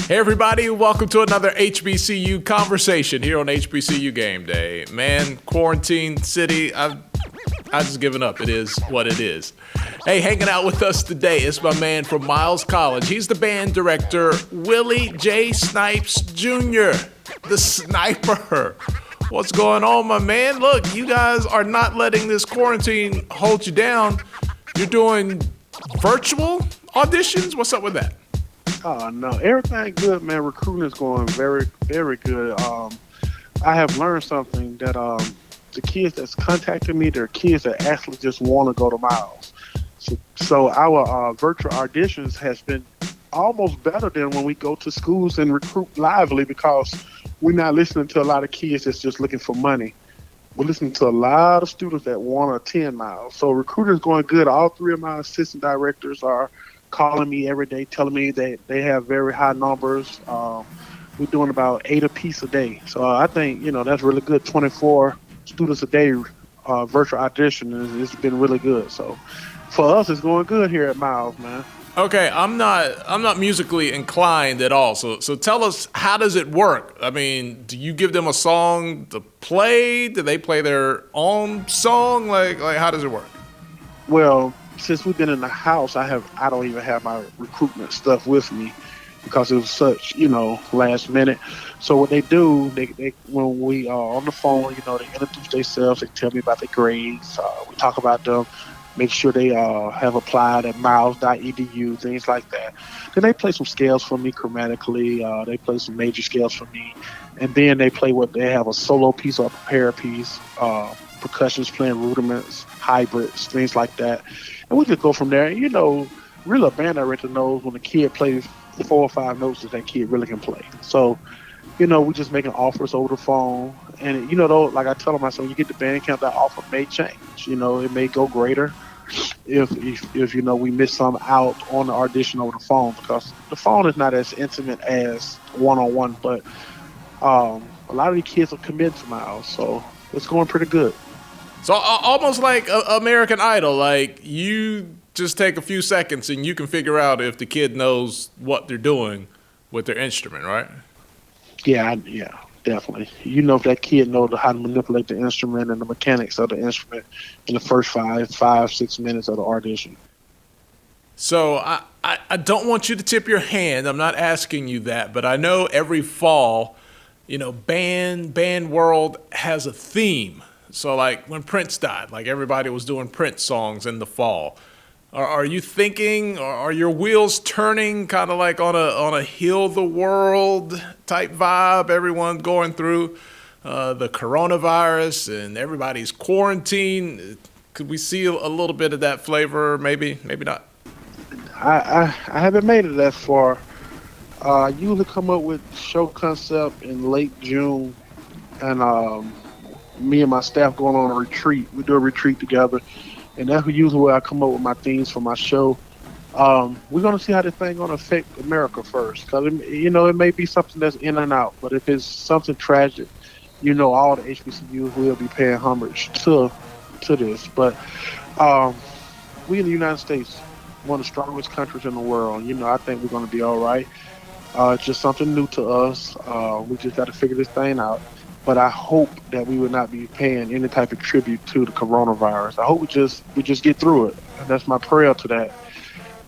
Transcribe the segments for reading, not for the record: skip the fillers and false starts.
Hey everybody, welcome to another HBCU conversation here on HBCU Game Day. Man, quarantine city, I've just given up. It is what it is. Hey, hanging out with us today is my man from Miles College. He's the band director, Willie J. Snipes Jr., the Sniper. What's going on, my man? Look, you guys are not letting this quarantine hold you down. You're doing virtual auditions? What's up with that? Oh, no, everything good, man. Recruiting is going very, very good. I have learned something that the kids that's contacting me, they're kids that actually just want to go to Miles. So our virtual auditions has been almost better than when we go to schools and recruit lively, because we're not listening to a lot of kids that's just looking for money. We're listening to a lot of students that want to attend Miles. So recruiting is going good. All three of my assistant directors are calling me every day, telling me that they have very high numbers. We're doing about 8 apiece a day. So I think, that's really good. 24 students a day virtual audition. It's been really good. So for us, it's going good here at Miles, man. Okay, I'm not musically inclined at all. So tell us, how does it work? I mean, do you give them a song to play? Do they play their own song? Like how does it work? Well, since we've been in the house, I don't even have my recruitment stuff with me because it was such, last minute. So what they do, they when we are on the phone, they introduce themselves, they tell me about their grades, we talk about them, make sure they have applied at miles.edu, things like that. Then they play some scales for me chromatically, they play some major scales for me, and then they have a solo piece or a prepared piece, percussions playing rudiments, hybrids, things like that. And we just go from there. Really a band director knows when a kid plays 4 or 5 notes that kid really can play. So, we just making offers over the phone. And, like I tell them, I said, when you get to band camp, that offer may change. It may go greater if we miss some out on the audition over the phone, because the phone is not as intimate as one-on-one. But a lot of the kids are committed to Miles, so it's going pretty good. So almost like American Idol, like you just take a few seconds and you can figure out if the kid knows what they're doing with their instrument, right? Yeah, definitely. If that kid knows how to manipulate the instrument and the mechanics of the instrument in the first 5-6 minutes of the audition. So I don't want you to tip your hand. I'm not asking you that, but I know every fall, band world has a theme. So like when Prince died, like everybody was doing Prince songs in the fall. Are you thinking, or are your wheels turning kind of like on a heal the world type vibe? Everyone going through the coronavirus and everybody's quarantined. Could we see a little bit of that flavor? Maybe not. I haven't made it that far. I usually come up with show concept in late June, and me and my staff going on a retreat. We do a retreat together, and that's usually where I come up with my themes for my show. We're going to see how this thing going to affect America first, because it may be something that's in and out, but if it's something tragic, all the HBCUs will be paying homage to this. But we in the United States, one of the strongest countries in the world, I think we're going to be all right. It's just something new to us. We just got to figure this thing out. But I hope that we will not be paying any type of tribute to the coronavirus. I hope we just get through it. And that's my prayer to that.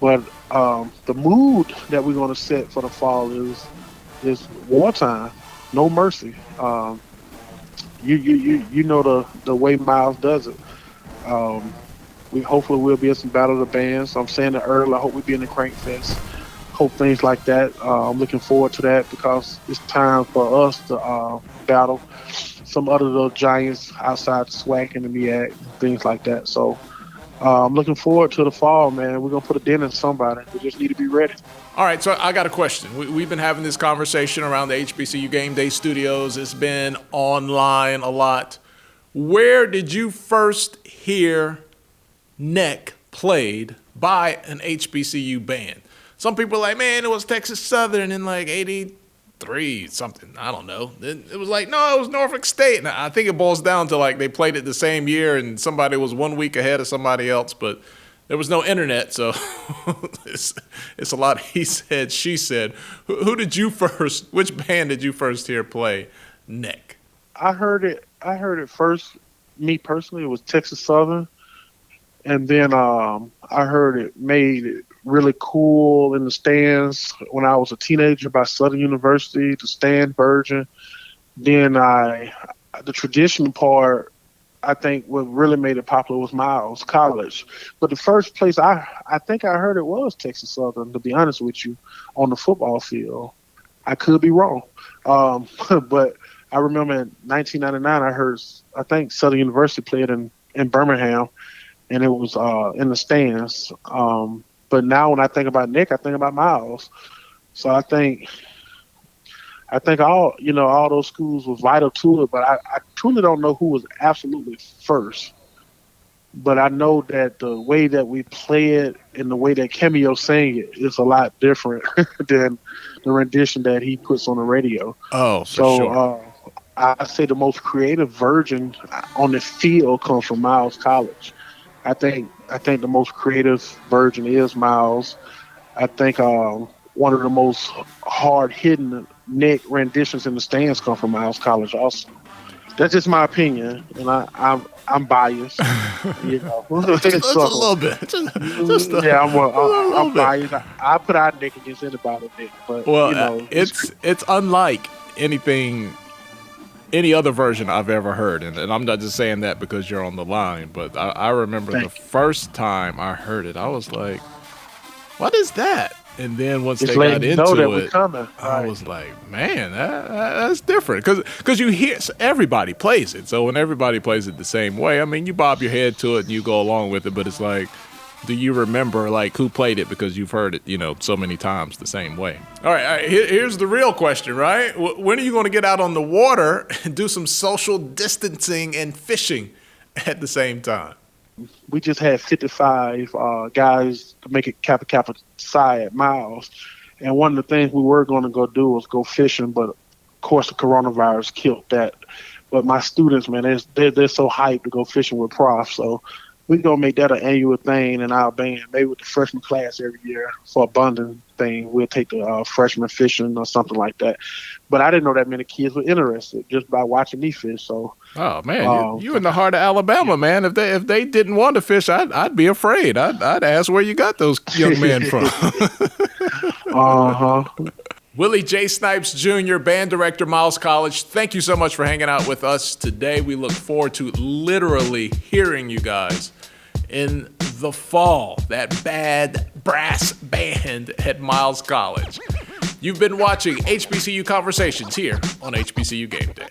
But the mood that we're going to set for the fall is wartime, no mercy. You know the way Miles does it. We hopefully will be in some Battle of the Bands. I'm saying it earlier. I hope we be in the Crank Fest. Hope things like that. I'm looking forward to that, because it's time for us to battle some other little giants outside SWAC and the MEAC, things like that. So I'm looking forward to the fall, man. We're going to put a dent in somebody. We just need to be ready. All right, so I got a question. We've been having this conversation around the HBCU Game Day studios. It's been online a lot. Where did you first hear Neck played by an HBCU band? Some people are like, man, it was Texas Southern in like 83 something. I don't know. It was like, no, it was Norfolk State. And I think it boils down to like they played it the same year and somebody was 1 week ahead of somebody else. But There was no internet, so it's a lot he said, she said. Who did you first, which band did you first hear play Nick? I heard it first. Me personally, it was Texas Southern, and then I heard it made it really cool in the stands when I was a teenager by Southern University, the stand version. Then the traditional part, I think what really made it popular was Miles College. But the first place I think I heard it was Texas Southern, to be honest with you, on the football field. I could be wrong. But I remember in 1999, I think Southern University played in Birmingham, and it was in the stands. But now when I think about Nick, I think about Miles. So I think all those schools was vital to it, but I truly don't know who was absolutely first. But I know that the way that we play it and the way that Cameo sang it is a lot different than the rendition that he puts on the radio. Oh, for sure. I say the most creative version on the field comes from Miles College. I think the most creative version is Miles. I think one of the most hard-hitting Nick renditions in the stands come from Miles College also. That's just my opinion, and I'm biased. You know, just a little bit. I'm biased. I put out Nick against anybody, Nick. But it's unlike any other version I've ever heard, and I'm not just saying that because you're on the line, but I remember the first time I heard it, I was like, "What is that?" And then once they got into it, I was like, "Man, that's different." Because you hear everybody plays it, so when everybody plays it the same way, I mean, you bob your head to it and you go along with it, but it's like, do you remember like who played it because you've heard it, so many times the same way? All right, here's the real question, right? When are you going to get out on the water and do some social distancing and fishing at the same time? We just had 55 guys to make it Kappa Psi at Miles. And one of the things we were going to go do was go fishing, but of course the coronavirus killed that. But my students, man, they're so hyped to go fishing with Prof. So we're going to make that an annual thing in our band. Maybe with the freshman class every year for a bonding thing. We'll take the freshman fishing or something like that. But I didn't know that many kids were interested just by watching me fish. So, oh man, you in the heart of Alabama, man. If they didn't want to fish, I'd be afraid. I'd ask where you got those young men from. Willie J. Snipes Jr., band director, Miles College. Thank you so much for hanging out with us today. We look forward to literally hearing you guys in the fall. That bad brass band at Miles College. You've been watching HBCU Conversations here on HBCU Game Day.